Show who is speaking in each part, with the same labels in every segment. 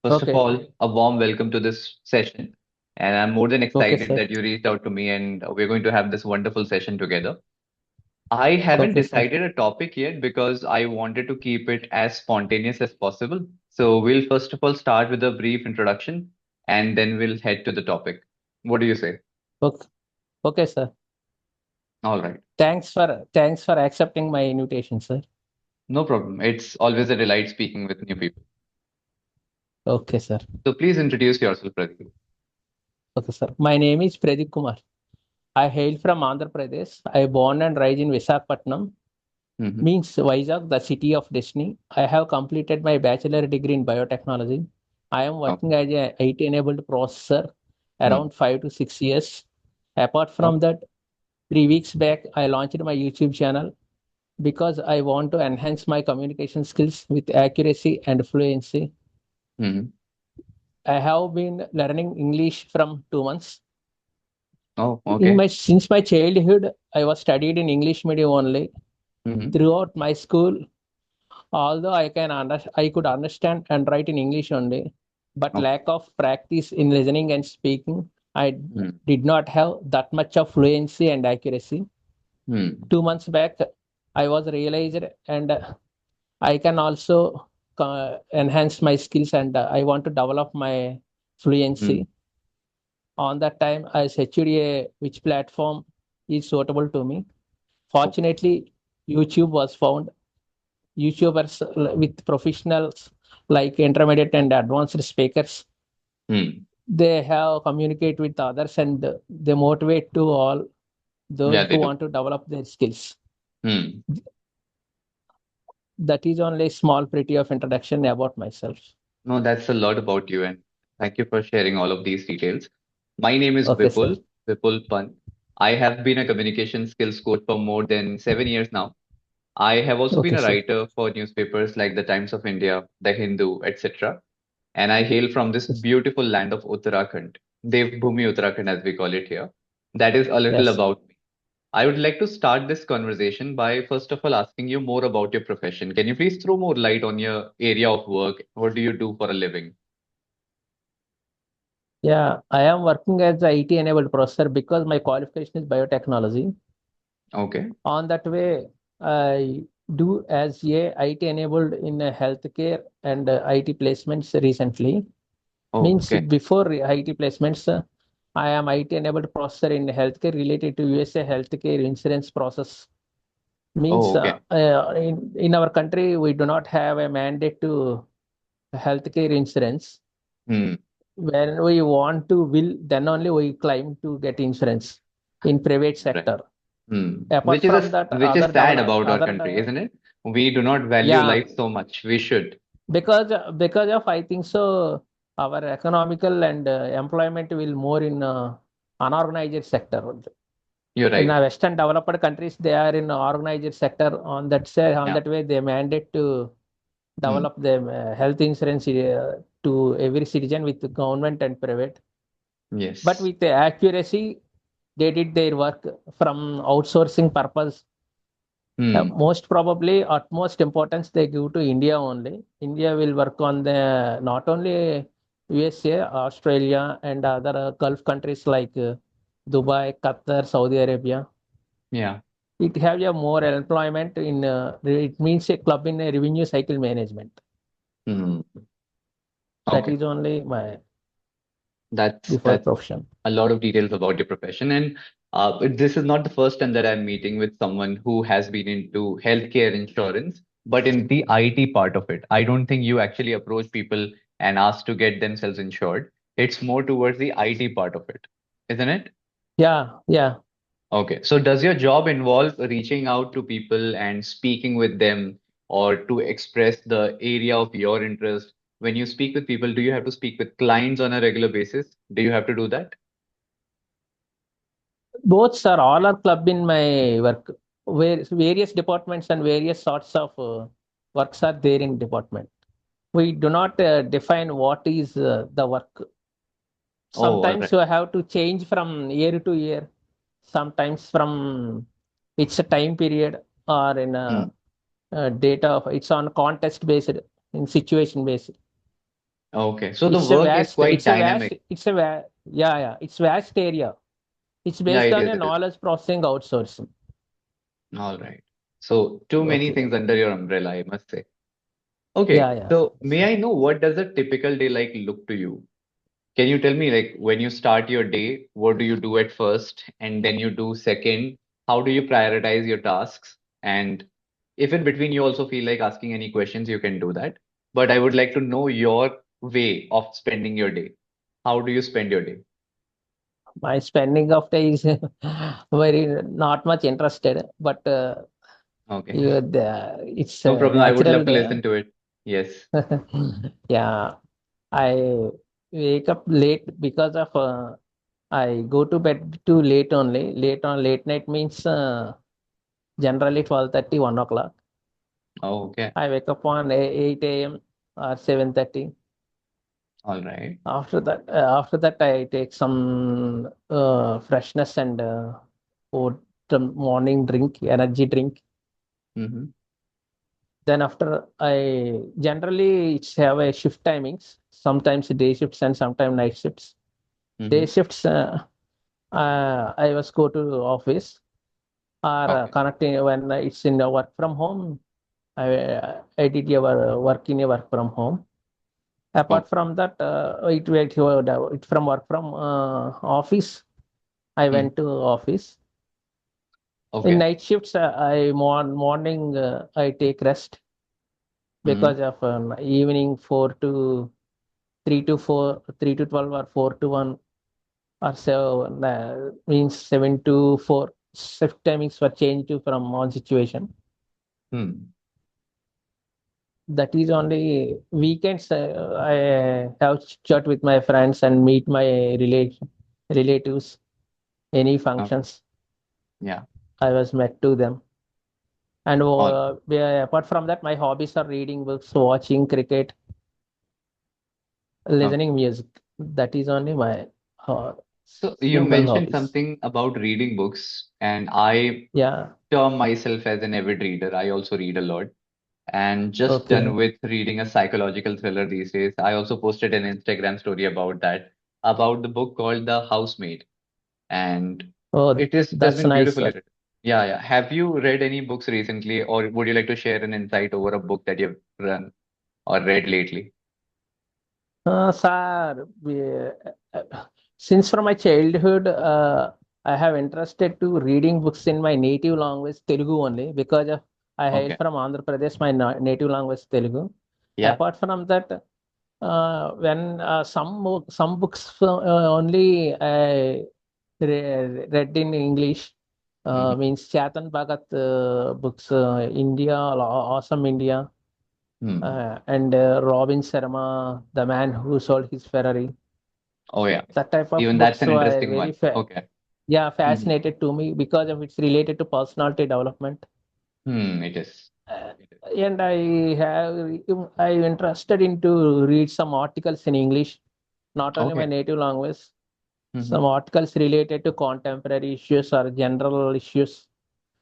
Speaker 1: First of
Speaker 2: Okay,
Speaker 1: all, a warm welcome to this session. And I'm more than
Speaker 2: okay,
Speaker 1: excited
Speaker 2: sir.
Speaker 1: that you reached out to me and we're going to have this wonderful session together. I haven't
Speaker 2: Okay, sir.
Speaker 1: decided a topic yet because I wanted to keep it as spontaneous as possible. So we'll first of all start with a brief introduction and then we'll head to the topic. What do you say?
Speaker 2: Okay, okay, sir.
Speaker 1: All right.
Speaker 2: Thanks for accepting my invitation, sir.
Speaker 1: No problem. It's always a delight speaking with new people.
Speaker 2: Okay, sir.
Speaker 1: So please introduce yourself, Pradeep.
Speaker 2: Okay, sir. My name is Pradeep Kumar. I hail from Andhra Pradesh. I born and raised in Visakhapatnam,
Speaker 1: Mm-hmm.
Speaker 2: means Vizag, the city of destiny. I have completed my bachelor degree in biotechnology. I am working
Speaker 1: Okay.
Speaker 2: as a IT-enabled processor
Speaker 1: Mm.
Speaker 2: around 5 to 6 years. Apart
Speaker 1: Oh.
Speaker 2: from that, 3 weeks back, I launched my YouTube channel because I want to enhance my communication skills with accuracy and fluency.
Speaker 1: Mm-hmm.
Speaker 2: I have been learning English from 2 months.
Speaker 1: Oh,
Speaker 2: In
Speaker 1: okay.
Speaker 2: my since my childhood, I was studied in English medium only.
Speaker 1: Mm-hmm.
Speaker 2: Throughout my school, although I could understand and write in English only, but
Speaker 1: Okay.
Speaker 2: lack of practice in listening and speaking, I
Speaker 1: Mm.
Speaker 2: did not have that much of fluency and accuracy.
Speaker 1: Mm.
Speaker 2: 2 months back, I was realized and I can also enhance my skills and I want to develop my
Speaker 1: Mm.
Speaker 2: fluency. On that time, I searched which platform is suitable to me.
Speaker 1: Okay.
Speaker 2: Fortunately, YouTube was found. YouTubers with professionals like intermediate and advanced speakers,
Speaker 1: Mm.
Speaker 2: they have communicate with others and they motivate to all those
Speaker 1: Yeah,
Speaker 2: who
Speaker 1: they do.
Speaker 2: want to develop their skills.
Speaker 1: Hmm.
Speaker 2: That is only small pretty of introduction about myself.
Speaker 1: No, that's a lot about you, and thank you for sharing all of these details. My name is
Speaker 2: Okay, sir.
Speaker 1: Vipul Pant. I have been a communication skills coach for more than 7 years now. I have also been
Speaker 2: Okay,
Speaker 1: a
Speaker 2: sir.
Speaker 1: writer for newspapers like the Times of India, The Hindu, etc. And I hail from this
Speaker 2: Yes.
Speaker 1: beautiful land of Uttarakhand, Devbhoomi Uttarakhand as we call it here. That is a little
Speaker 2: Yes.
Speaker 1: about me. I would like to start this conversation by first of all asking you more about your profession. Can you please throw more light on your area of work? What do you do for a living?
Speaker 2: Yeah, I am working as a IT enabled processor because my qualification is biotechnology.
Speaker 1: Okay.
Speaker 2: On that way, I do as a IT enabled in healthcare and IT placements recently.
Speaker 1: Oh,
Speaker 2: Means
Speaker 1: okay.
Speaker 2: before IT placements, I am IT enabled processor in healthcare related to USA healthcare insurance process.
Speaker 1: Oh,
Speaker 2: Means
Speaker 1: okay.
Speaker 2: in our country, we do not have a mandate to healthcare insurance.
Speaker 1: Hmm.
Speaker 2: When we want to will, then only we claim to get insurance in private
Speaker 1: Right.
Speaker 2: sector.
Speaker 1: Hmm.
Speaker 2: Apart from that,
Speaker 1: Which is sad about our
Speaker 2: other
Speaker 1: country, isn't it? We do not value
Speaker 2: yeah,
Speaker 1: life so much. We should.
Speaker 2: because of I think so, our economical and employment will more in unorganized sector.
Speaker 1: You're
Speaker 2: In
Speaker 1: right.
Speaker 2: Western developed countries, they are in organized sector. On that say, on
Speaker 1: Yeah.
Speaker 2: that way, they mandate to
Speaker 1: Hmm.
Speaker 2: develop the health insurance to every citizen with the government and private. But
Speaker 1: Yes.
Speaker 2: with the accuracy, they did their work from outsourcing purpose.
Speaker 1: Hmm.
Speaker 2: Most probably, utmost importance they give to India only. India will work on the not only USA, Australia, and other Gulf countries like Dubai, Qatar, Saudi Arabia.
Speaker 1: Yeah.
Speaker 2: It have a more employment in. It means a club in a revenue cycle management.
Speaker 1: Hmm.
Speaker 2: That
Speaker 1: Okay.
Speaker 2: is only my before
Speaker 1: That's
Speaker 2: profession.
Speaker 1: a lot of details about your profession. And this is not the first time that I'm meeting with someone who has been into healthcare insurance, but in the IT part of it. I don't think you actually approach people and ask to get themselves insured. It's more towards the IT part of it, isn't it?
Speaker 2: Yeah, yeah.
Speaker 1: Okay. So does your job involve reaching out to people and speaking with them or to express the area of your interest? When you speak with people, do you have to speak with clients on a regular basis? Do you have to do that?
Speaker 2: Both are all are club in my work. Where various departments and various sorts of works are there in department. We do not define what is the work.
Speaker 1: Oh, all
Speaker 2: Sometimes
Speaker 1: right.
Speaker 2: you have to change from year to year. Sometimes from it's a time period or in
Speaker 1: Hmm.
Speaker 2: a data. It's on context based, in situation based.
Speaker 1: Okay. So the
Speaker 2: It's a
Speaker 1: work is
Speaker 2: vast,
Speaker 1: quite
Speaker 2: it's a vast,
Speaker 1: dynamic.
Speaker 2: it's a va yeah, yeah, it's vast area. It's
Speaker 1: Yeah,
Speaker 2: based
Speaker 1: it
Speaker 2: on
Speaker 1: is.
Speaker 2: a
Speaker 1: It is.
Speaker 2: knowledge processing outsourcing.
Speaker 1: All right. So too many
Speaker 2: Okay.
Speaker 1: things under your umbrella, I must say.
Speaker 2: Yeah,
Speaker 1: Okay.
Speaker 2: yeah.
Speaker 1: So may I know what does a typical day like look to you? Can you tell me, like, when you start your day, what do you do at first, and then you do second? How do you prioritize your tasks? And if in between you also feel like asking any questions, you can do that. But I would like to know your way of spending your day. How do you spend your day?
Speaker 2: My spending of day is very not much interested, but
Speaker 1: Okay.
Speaker 2: it's
Speaker 1: No
Speaker 2: a
Speaker 1: problem. I would
Speaker 2: natural
Speaker 1: love to
Speaker 2: day.
Speaker 1: listen to it. Yes.
Speaker 2: Yeah, I wake up late because of I go to bed too late only. Late night means generally 12:30, 1 o'clock.
Speaker 1: Oh, okay.
Speaker 2: I wake up on 8 a.m. or 7:30.
Speaker 1: All right.
Speaker 2: After that, I take some freshness and the morning drink, energy drink.
Speaker 1: Mm-hmm.
Speaker 2: Then after I generally it's have a shift timings, sometimes day shifts and sometimes night shifts. Day
Speaker 1: Mm-hmm.
Speaker 2: shifts, I was go to office or
Speaker 1: Okay.
Speaker 2: connecting when it's in the work from home. I did your work in a work from home. Apart
Speaker 1: Okay.
Speaker 2: from that, it from work from office. I
Speaker 1: Mm.
Speaker 2: went to office. In
Speaker 1: Okay.
Speaker 2: night shifts, morning I take rest
Speaker 1: Mm-hmm.
Speaker 2: because of evening 3 to 12 or 4 to 1 or so means 7 to 4. Shift timings were changed to from one situation.
Speaker 1: Hmm.
Speaker 2: That is only weekends. I have chat with my friends and meet my relatives. Any
Speaker 1: Okay.
Speaker 2: functions,
Speaker 1: Yeah.
Speaker 2: I was met to them. And
Speaker 1: All.
Speaker 2: apart from that, my hobbies are reading books, watching cricket,
Speaker 1: Okay.
Speaker 2: listening music. That is only my uh,
Speaker 1: So you
Speaker 2: simple
Speaker 1: mentioned
Speaker 2: hobbies.
Speaker 1: something about reading books, and I
Speaker 2: Yeah.
Speaker 1: term myself as an avid reader. I also read a lot, and just
Speaker 2: Okay.
Speaker 1: done with reading a psychological thriller these days. I also posted an Instagram story about that, about the book called The Housemaid, and
Speaker 2: Oh,
Speaker 1: it has
Speaker 2: that's
Speaker 1: been
Speaker 2: nice,
Speaker 1: beautifully
Speaker 2: sir.
Speaker 1: written. Yeah, yeah. Have you read any books recently, or would you like to share an insight over a book that you've run or read lately?
Speaker 2: Sir, since from my childhood, I have interested to reading books in my native language, Telugu only, because of I hail
Speaker 1: Okay.
Speaker 2: from Andhra Pradesh, my native language Telugu.
Speaker 1: Yeah.
Speaker 2: Apart from that, when some books only I read in English,
Speaker 1: Hmm.
Speaker 2: means Chetan Bhagat books, India, Awesome India.
Speaker 1: Hmm.
Speaker 2: And Robin Sharma, the man who sold his Ferrari.
Speaker 1: Oh, yeah.
Speaker 2: That type of
Speaker 1: Even that's
Speaker 2: books
Speaker 1: an
Speaker 2: were
Speaker 1: interesting
Speaker 2: very
Speaker 1: one. Okay.
Speaker 2: yeah,
Speaker 1: Hmm.
Speaker 2: fascinated to me because of it's related to personality development.
Speaker 1: Hmm. It is.
Speaker 2: Uh,
Speaker 1: It is.
Speaker 2: and I interested into read some articles in English, not only my
Speaker 1: Okay.
Speaker 2: native language,
Speaker 1: Hmm.
Speaker 2: some articles related to contemporary issues or general issues,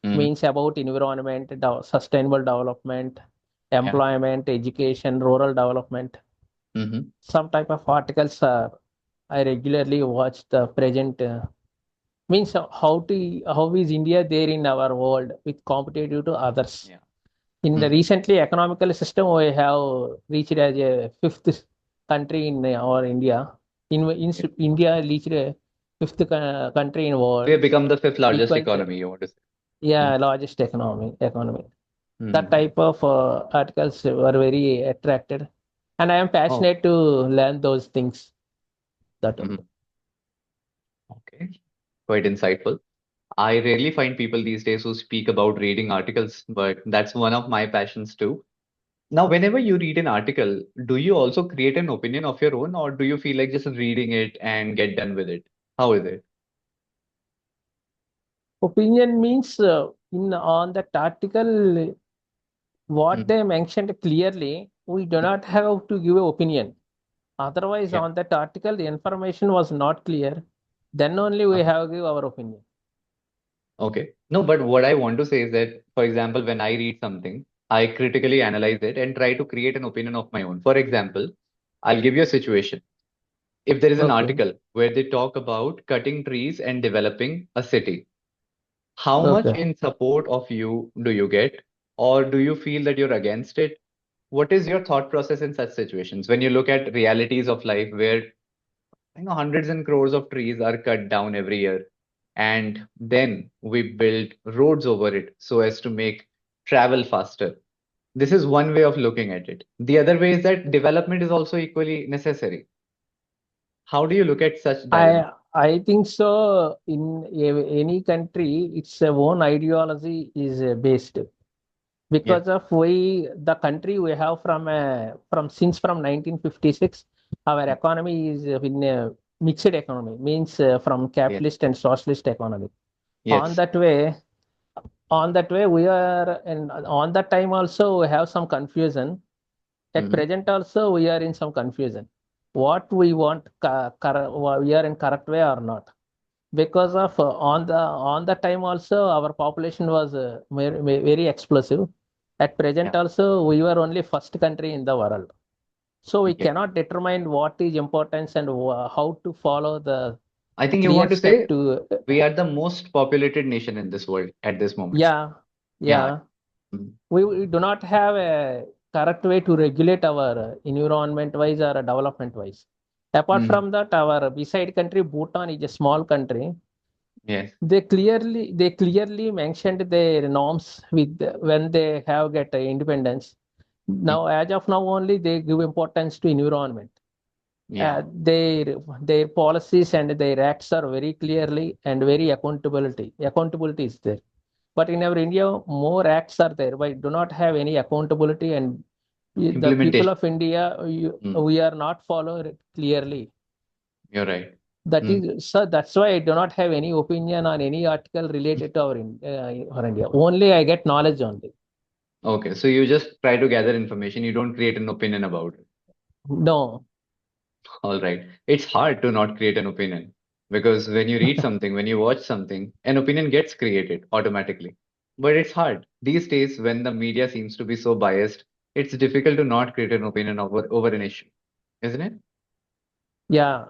Speaker 1: Hmm.
Speaker 2: means about environment, sustainable development,
Speaker 1: Yeah.
Speaker 2: employment, education, rural development.
Speaker 1: Hmm.
Speaker 2: Some type of articles I regularly watch the present means how is India there in our world with competitive to others.
Speaker 1: Yeah.
Speaker 2: In the
Speaker 1: Hmm.
Speaker 2: recently economical system, we have reached as a fifth country in our India. In
Speaker 1: Yeah.
Speaker 2: India reached a fifth country in
Speaker 1: We
Speaker 2: world,
Speaker 1: have become the fifth largest
Speaker 2: equal to
Speaker 1: economy, you want to say? Hmm.
Speaker 2: yeah largest economy. That
Speaker 1: Hmm.
Speaker 2: type of articles were very attracted, and I am
Speaker 1: Oh.
Speaker 2: passionate to learn those things. That
Speaker 1: Hmm. Okay. Quite insightful. I rarely find people these days who speak about reading articles, but that's one of my passions too. Now, whenever you read an article, do you also create an opinion of your own, or do you feel like just reading it and get done with it? How is it?
Speaker 2: opinion means in on that article what
Speaker 1: Hmm.
Speaker 2: they mentioned clearly, we do not have to give an opinion. Otherwise,
Speaker 1: Yeah.
Speaker 2: on that article, the information was not clear. Then only we
Speaker 1: Uh-huh.
Speaker 2: have to give our opinion.
Speaker 1: Okay. No, but what I want to say is that, for example, when I read something, I critically analyze it and try to create an opinion of my own. For example, I'll give you a situation. If there is an
Speaker 2: Okay.
Speaker 1: article where they talk about cutting trees and developing a city, how much
Speaker 2: Okay.
Speaker 1: in support of you do you get? Or do you feel that you're against it? What is your thought process in such situations when you look at realities of life where hundreds and crores of trees are cut down every year, and then we build roads over it so as to make travel faster? This is one way of looking at it. The other way is that development is also equally necessary. How do you look at such dilemma?
Speaker 2: I think so. In any country, its own ideology is based
Speaker 1: Yeah.
Speaker 2: because of the country we have from 1956. Our economy is in a mixed economy, means from
Speaker 1: Yeah.
Speaker 2: capitalist and socialist economy. On
Speaker 1: Yes.
Speaker 2: that way, on that way we are, and on that time also we have some confusion. At
Speaker 1: Hmm.
Speaker 2: present also we are in some confusion. What we want, we are in correct way or not? Because of on the time also our population was very explosive. At present
Speaker 1: Yeah.
Speaker 2: also we were only first country in the world, so we
Speaker 1: Yes.
Speaker 2: cannot determine what is importance and how to follow the
Speaker 1: I think you
Speaker 2: clear
Speaker 1: want to
Speaker 2: step
Speaker 1: say
Speaker 2: to
Speaker 1: we are the most populated nation in this world at this moment.
Speaker 2: yeah,
Speaker 1: Yeah.
Speaker 2: yeah.
Speaker 1: Mhm.
Speaker 2: We do not have a correct way to regulate our environment wise or development wise. Apart
Speaker 1: Mhm.
Speaker 2: from that, our beside country Bhutan is a small country.
Speaker 1: Yes.
Speaker 2: They clearly mentioned their norms with when they have get independence.
Speaker 1: Mhm.
Speaker 2: Now, as of now, only they give importance to environment.
Speaker 1: Yeah.
Speaker 2: Their policies and their acts are very clearly and very accountability is there. But in our India, more acts are there, but do not have any accountability. And the people
Speaker 1: Implementation.
Speaker 2: of India,
Speaker 1: Mm.
Speaker 2: we are not following it clearly.
Speaker 1: You're right.
Speaker 2: That
Speaker 1: Mm.
Speaker 2: is, so that's why I do not have any opinion on any article related to our India. Only I get knowledge only.
Speaker 1: Okay. So you just try to gather information. You don't create an opinion about it.
Speaker 2: No.
Speaker 1: All right. It's hard to not create an opinion because when you read something, when you watch something, an opinion gets created automatically. But it's hard. These days, when the media seems to be so biased, it's difficult to not create an opinion over an issue, isn't it?
Speaker 2: Yeah.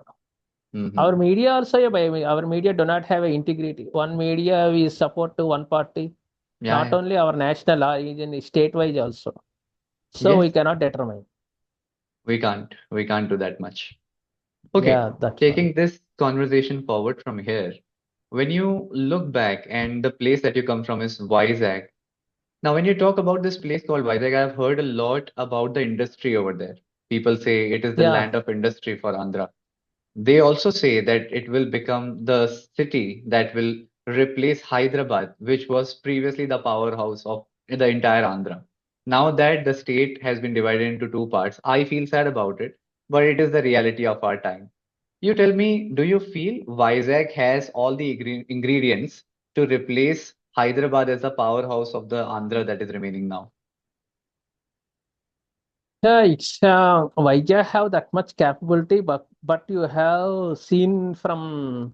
Speaker 2: Our
Speaker 1: Hmm.
Speaker 2: media also, yeah, our media do not have a integrity. One media we support to one party,
Speaker 1: Yeah,
Speaker 2: not
Speaker 1: yeah.
Speaker 2: only our national, even state-wise also. So we
Speaker 1: Yes,
Speaker 2: cannot determine.
Speaker 1: we can't. We can't do that much. Okay.
Speaker 2: Yeah, that's one.
Speaker 1: Taking this conversation forward from here, when you look back and the place that you come from is Vizag. Now, when you talk about this place called Vizag, I've heard a lot about the industry over there. People say it is the
Speaker 2: Yeah.
Speaker 1: land of industry for Andhra. They also say that it will become the city that will replace Hyderabad, which was previously the powerhouse of the entire Andhra. Now that the state has been divided into two parts, I feel sad about it, but it is the reality of our time. You tell me, do you feel Vizag has all the ingredients to replace Hyderabad as the powerhouse of the Andhra that is remaining now?
Speaker 2: Yeah, it's Vijay have that much capability, but you have seen from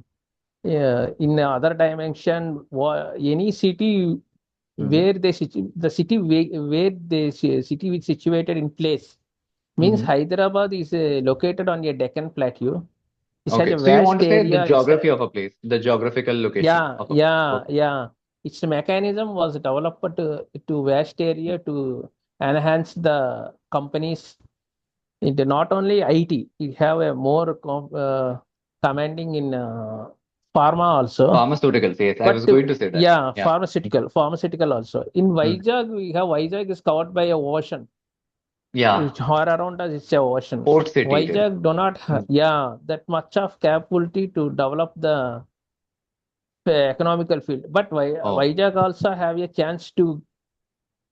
Speaker 2: in other dimension, any city
Speaker 1: Hmm.
Speaker 2: where the city where the city is situated in place, means
Speaker 1: Hmm.
Speaker 2: Hyderabad is located on a Deccan Plateau. It has
Speaker 1: Okay,
Speaker 2: a
Speaker 1: so you want
Speaker 2: vast
Speaker 1: to say the
Speaker 2: area.
Speaker 1: geography of a place, the geographical location
Speaker 2: Yeah,
Speaker 1: of a place.
Speaker 2: yeah,
Speaker 1: Okay.
Speaker 2: yeah. Its mechanism was developed to vast area to enhance the companies. It not only IT, it have a more commanding in pharma also.
Speaker 1: Pharmaceuticals, yes, I
Speaker 2: But
Speaker 1: was going to say that.
Speaker 2: yeah,
Speaker 1: Yeah.
Speaker 2: pharmaceutical also. In
Speaker 1: Hmm.
Speaker 2: Vizag, we have Vizag is covered by a ocean.
Speaker 1: Yeah,
Speaker 2: It's all around us, it's a ocean.
Speaker 1: port city it is.
Speaker 2: Vizag do not
Speaker 1: Hmm.
Speaker 2: have, yeah, that much of capability to develop the economical field. But
Speaker 1: Oh,
Speaker 2: Vizag also have a chance to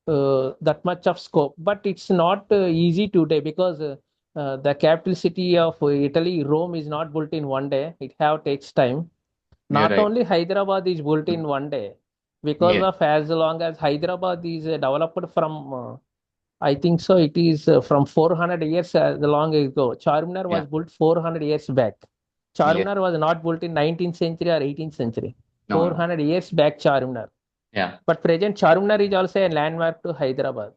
Speaker 2: that much of scope. But it's not easy today because the capital city of Italy, Rome, is not built in one day. It have takes time.
Speaker 1: you're
Speaker 2: Not
Speaker 1: right.
Speaker 2: only Hyderabad is built
Speaker 1: Hmm.
Speaker 2: in one day, because
Speaker 1: Yes.
Speaker 2: of as long as Hyderabad is developed from, I think so, it is from 400 years long ago. Charminar
Speaker 1: Yeah.
Speaker 2: was built 400 years back.
Speaker 1: Yes.
Speaker 2: Charminar was not built in 19th century or 18th century.
Speaker 1: No, no.
Speaker 2: 400 years back, Charminar.
Speaker 1: Yeah.
Speaker 2: But present Charminar is also a landmark to Hyderabad.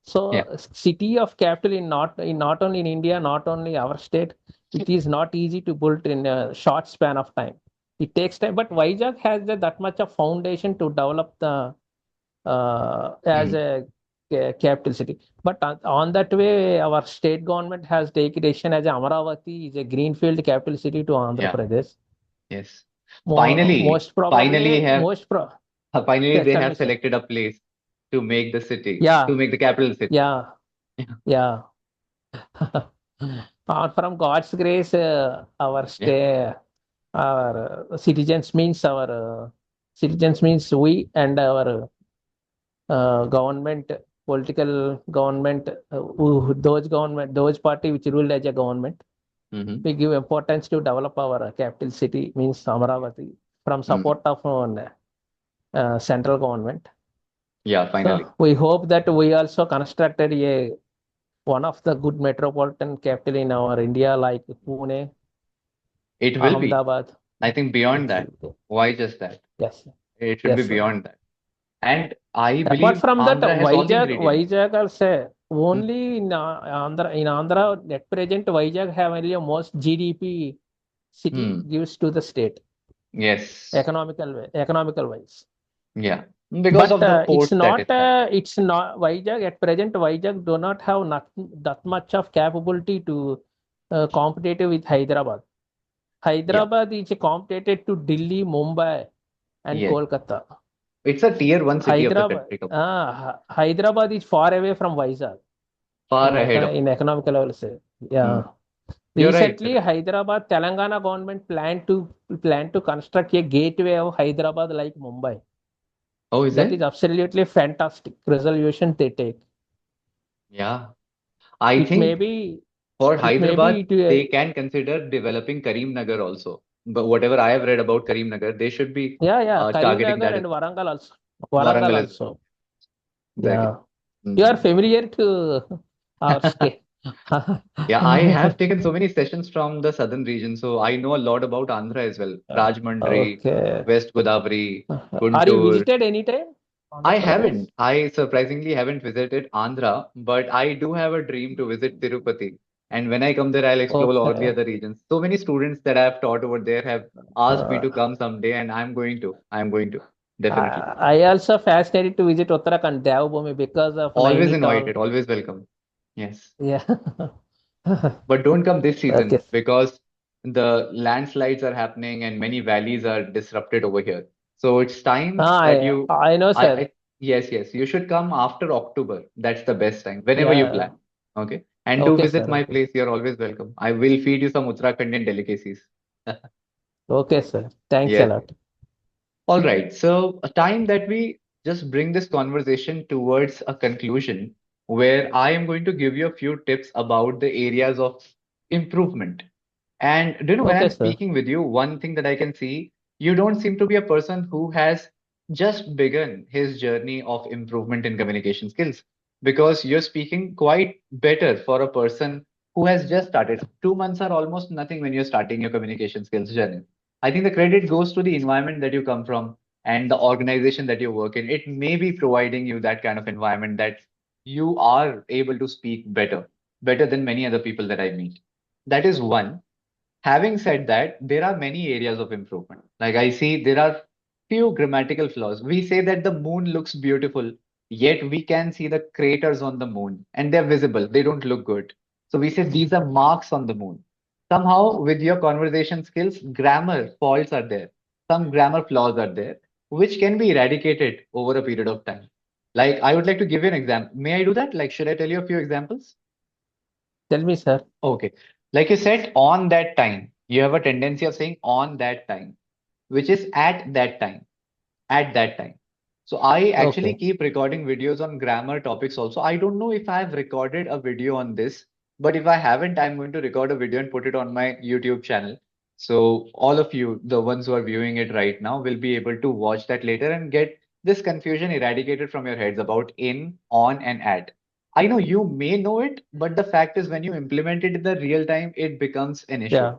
Speaker 2: So,
Speaker 1: Yeah.
Speaker 2: city of capital not only in India, not only our state, it is not easy to build in a short span of time. It takes time, but Vizag has that much of foundation to develop the as
Speaker 1: Mhm.
Speaker 2: a capital city. But on that way, our state government has taken decision as Amaravati is a greenfield capital city to Andhra
Speaker 1: Yeah.
Speaker 2: Pradesh.
Speaker 1: Yes. Finally,
Speaker 2: Most probably,
Speaker 1: finally
Speaker 2: yeah,
Speaker 1: they
Speaker 2: tell
Speaker 1: have
Speaker 2: me, sir.
Speaker 1: selected a place to make the city, to
Speaker 2: Yeah,
Speaker 1: make the capital city.
Speaker 2: yeah, yeah. From God's grace,
Speaker 1: Yeah.
Speaker 2: our citizens means we and our government, political government, those party which ruled as a government.
Speaker 1: Hmm.
Speaker 2: We give importance to develop our capital city means Amaravati from
Speaker 1: Hmm.
Speaker 2: support of central government.
Speaker 1: Yeah, finally.
Speaker 2: So we hope that we also constructed a one of the good metropolitan capital in our India like Pune,
Speaker 1: It will be.
Speaker 2: Ahmedabad.
Speaker 1: I think beyond
Speaker 2: It
Speaker 1: that.
Speaker 2: will be.
Speaker 1: Why just that?
Speaker 2: Yes,
Speaker 1: It should be
Speaker 2: yes, sir.
Speaker 1: beyond that. And I
Speaker 2: Apart
Speaker 1: believe
Speaker 2: from that,
Speaker 1: Andhra has all the ingredients.
Speaker 2: Vizag also
Speaker 1: Hmm.
Speaker 2: only in Andhra at present Vizag have only a most GDP city
Speaker 1: Hmm.
Speaker 2: gives to the state
Speaker 1: Yes.
Speaker 2: economical wise.
Speaker 1: Yeah. Because
Speaker 2: But
Speaker 1: of the port that it has.
Speaker 2: it's not Vizag at present. Vizag do not have not, that much of capability to competitive with Hyderabad.
Speaker 1: Yeah.
Speaker 2: Hyderabad is competitive to Delhi, Mumbai, and
Speaker 1: Yes.
Speaker 2: Kolkata.
Speaker 1: It's a tier one city of the
Speaker 2: Hyderabad,
Speaker 1: country completely.
Speaker 2: Hyderabad is far away from Vizag
Speaker 1: Far ahead of
Speaker 2: in
Speaker 1: it.
Speaker 2: economical level. Say,
Speaker 1: Hmm.
Speaker 2: yeah.
Speaker 1: You're right.
Speaker 2: Recently, Hyderabad, Telangana government plan to construct a gateway of Hyderabad like Mumbai.
Speaker 1: Oh, is
Speaker 2: That
Speaker 1: it?
Speaker 2: is absolutely fantastic resolution they take.
Speaker 1: Yeah. I
Speaker 2: It may
Speaker 1: think
Speaker 2: be,
Speaker 1: for
Speaker 2: it may be,
Speaker 1: Hyderabad, they can consider developing Karimnagar also. But whatever I have read about Karimnagar, they should be
Speaker 2: yeah, yeah,
Speaker 1: targeting
Speaker 2: Karimnagar
Speaker 1: that
Speaker 2: and
Speaker 1: as
Speaker 2: Warangal also. Warangal
Speaker 1: Warangal as well.
Speaker 2: also.
Speaker 1: Exactly.
Speaker 2: Yeah, you are
Speaker 1: Mhm.
Speaker 2: familiar to our state.
Speaker 1: Yeah, I have taken so many sessions from the southern region, so I know a lot about Andhra as well. Rajmundry,
Speaker 2: Okay.
Speaker 1: West Godavari,
Speaker 2: Are you
Speaker 1: Guntur.
Speaker 2: visited anytime?
Speaker 1: I
Speaker 2: Andhra Pradesh?
Speaker 1: haven't. I surprisingly haven't visited Andhra, but I do have a dream to visit Tirupati. And when I come there, I'll explore all the
Speaker 2: Okay.
Speaker 1: other regions. So many students that I've taught over there have asked me
Speaker 2: Uh,
Speaker 1: to come someday, and I'm going to. I'm going to. Definitely.
Speaker 2: I also fascinated to visit Uttarakhand, Devbhoomi because of
Speaker 1: Always
Speaker 2: Nainital.
Speaker 1: invited, always welcome. Yes.
Speaker 2: Yeah.
Speaker 1: But don't come this
Speaker 2: Okay.
Speaker 1: season because the landslides are happening and many valleys are disrupted over here. So it's time
Speaker 2: Ah,
Speaker 1: that you,
Speaker 2: I know, sir.
Speaker 1: yes, yes, you should come after October. That's the best time, whenever you
Speaker 2: Yeah.
Speaker 1: plan. Okay. And do
Speaker 2: Okay,
Speaker 1: visit
Speaker 2: sir.
Speaker 1: my
Speaker 2: Okay.
Speaker 1: place. You're always welcome. I will feed you some Uttarakhandian delicacies.
Speaker 2: Okay, sir. Thanks a
Speaker 1: Yes.
Speaker 2: lot.
Speaker 1: All right. So, a time that we just bring this conversation towards a conclusion where I am going to give you a few tips about the areas of improvement. And do you know, when
Speaker 2: Okay,
Speaker 1: I'm
Speaker 2: sir.
Speaker 1: speaking with you, one thing that I can see, you don't seem to be a person who has just begun his journey of improvement in communication skills because you're speaking quite better for a person who has just started. 2 months are almost nothing when you're starting your communication skills journey. I think the credit goes to the environment that you come from and the organization that you work in. It may be providing you that kind of environment that you are able to speak better, better than many other people that I meet. That is one. Having said that, there are many areas of improvement. Like I see there are few grammatical flaws. We say that the moon looks beautiful, yet we can see the craters on the moon and they're visible. They don't look good. So we say these are marks on the moon. Somehow, with your conversation skills, grammar faults are there. Some grammar flaws are there, which can be eradicated over a period of time. Like I would like to give you an example. May I do that? Like, should I tell you a few examples?
Speaker 2: Tell me, sir.
Speaker 1: Okay. Like you said, on that time, you have a tendency of saying on that time, which is at that time, at that time. So I actually
Speaker 2: Okay.
Speaker 1: keep recording videos on grammar topics also. I don't know if I have recorded a video on this, but if I haven't, I'm going to record a video and put it on my YouTube channel. So all of you, the ones who are viewing it right now, will be able to watch that later and get this confusion eradicated from your heads about in, on, and at. I know you may know it, but the fact is when you implement it in the real time, it becomes an issue.
Speaker 2: Yeah.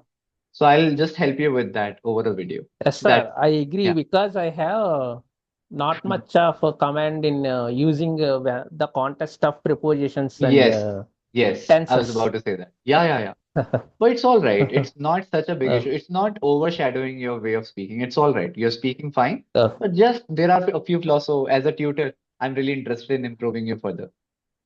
Speaker 1: So I'll just help you with that over a video.
Speaker 2: Yes,
Speaker 1: That's
Speaker 2: sir. I agree
Speaker 1: yeah.
Speaker 2: because I have not much of a command in using the context of prepositions and
Speaker 1: Yes, yes, I was
Speaker 2: tenses.
Speaker 1: about to say that. Yeah, yeah, yeah. But it's all right. It's not such a big issue.
Speaker 2: Okay.
Speaker 1: It's not overshadowing your way of speaking. It's all right. You're speaking fine.
Speaker 2: Okay.
Speaker 1: But just there are a few flaws. So as a tutor, I'm really interested in improving you further.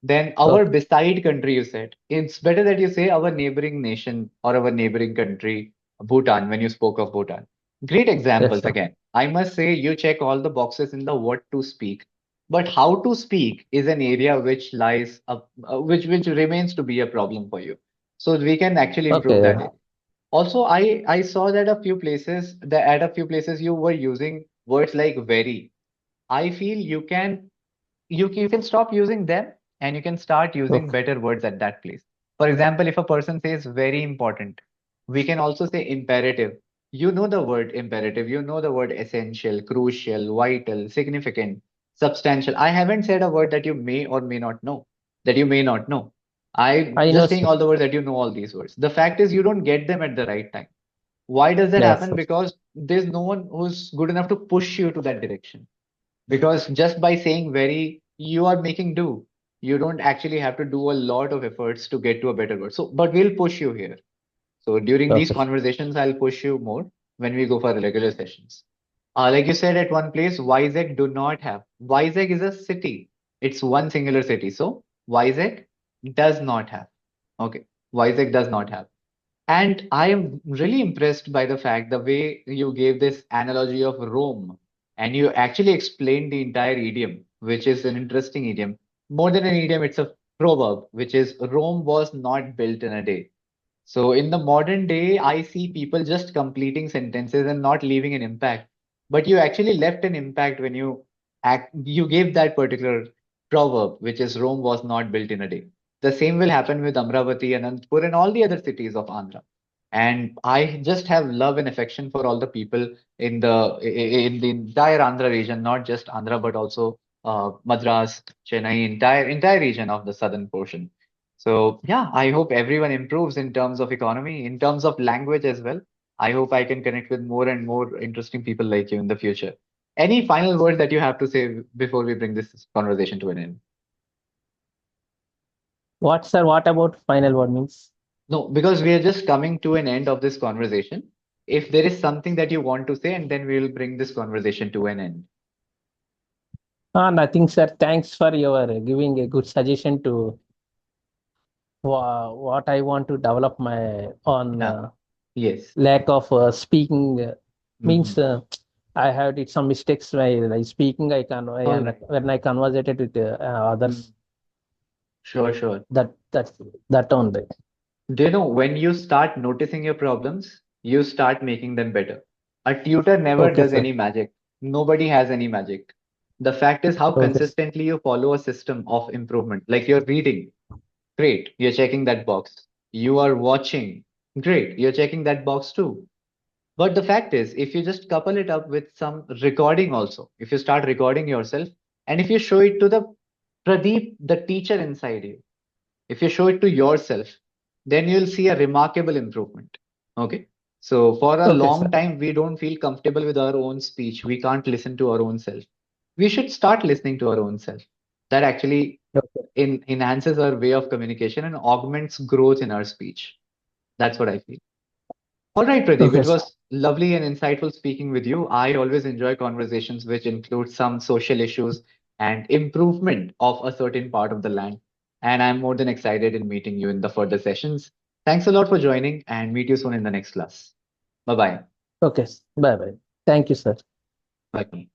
Speaker 1: Then our
Speaker 2: Okay.
Speaker 1: beside country, you said. It's better that you say our neighboring nation or our neighboring country, Bhutan, when you spoke of Bhutan. Great
Speaker 2: Yes,
Speaker 1: examples
Speaker 2: sir.
Speaker 1: again. I must say you check all the boxes in the what to speak. But how to speak is an area which lies up, which remains to be a problem for you. So we can actually improve
Speaker 2: Okay.
Speaker 1: that area. Also, I saw that at a few places you were using words like very. I feel you can stop using them and you can start using
Speaker 2: Okay.
Speaker 1: better words at that place. For example, if a person says very important, we can also say imperative. You know the word imperative, you know the word essential, crucial, vital, significant, substantial. I haven't said a word that you may or may not know, that you may not know. I'm
Speaker 2: I know,
Speaker 1: just saying
Speaker 2: sir.
Speaker 1: all the words that you know all these words. The fact is you don't get them at the right time. Why does that
Speaker 2: Yes,
Speaker 1: happen?
Speaker 2: sir.
Speaker 1: Because there's no one who's good enough to push you to that direction. Because just by saying very, you are making do. You don't actually have to do a lot of efforts to get to a better word. So, but we'll push you here. So during these
Speaker 2: Okay.
Speaker 1: conversations, I'll push you more when we go for regular sessions. Like you said at one place, Vizag do not have. Vizag is a city. It's one singular city. So Vizag does not have. Okay. Vizag does not have. And I am really impressed by the fact the way you gave this analogy of Rome, and you actually explained the entire idiom, which is an interesting idiom. More than an idiom, it's a proverb, which is Rome was not built in a day. So in the modern day, I see people just completing sentences and not leaving an impact. But you actually left an impact when you gave that particular proverb, which is Rome was not built in a day. The same will happen with Amravati and Anantapur and all the other cities of Andhra. And I just have love and affection for all the people in the entire Andhra region, not just Andhra, but also Madras, Chennai, entire region of the southern portion. So yeah, I hope everyone improves in terms of economy, in terms of language as well. I hope I can connect with more and more interesting people like you in the future. Any final words that you have to say before we bring this conversation to an end?
Speaker 2: What, sir? What about final word means?
Speaker 1: No, because we are just coming to an end of this conversation. If there is something that you want to say, and then we will bring this conversation to an end.
Speaker 2: Nothing, sir. Thanks for your giving a good suggestion to what I want to develop my on
Speaker 1: Yeah. Yes.
Speaker 2: lack of speaking means
Speaker 1: Hmm.
Speaker 2: I have did some mistakes while speaking.
Speaker 1: All right.
Speaker 2: When I conversated with others.
Speaker 1: Mm. Sure, sure.
Speaker 2: That only.
Speaker 1: Do you know when you start noticing your problems, you start making them better? A tutor never
Speaker 2: Okay,
Speaker 1: does
Speaker 2: sir.
Speaker 1: any magic. Nobody has any magic. The fact is how
Speaker 2: Okay, sir.
Speaker 1: consistently you follow a system of improvement. Like you're reading, great, you're checking that box. You are watching, great, you're checking that box too. But the fact is, if you just couple it up with some recording also, if you start recording yourself, and if you show it to the Pradeep, the teacher inside you, if you show it to yourself, then you'll see a remarkable improvement. Okay. So for a
Speaker 2: Okay, sir.
Speaker 1: long time, we don't feel comfortable with our own speech. We can't listen to our own self. We should start listening to our own self. That actually
Speaker 2: Okay.
Speaker 1: enhances our way of communication and augments growth in our speech. That's what I feel. All right, Pradeep,
Speaker 2: Okay,
Speaker 1: it
Speaker 2: sir.
Speaker 1: was lovely and insightful speaking with you. I always enjoy conversations which include some social issues and improvement of a certain part of the land. And I'm more than excited in meeting you in the further sessions. Thanks a lot for joining and meet you soon in the next class. Bye bye.
Speaker 2: Okay. Bye bye. Thank you, sir.
Speaker 1: Bye.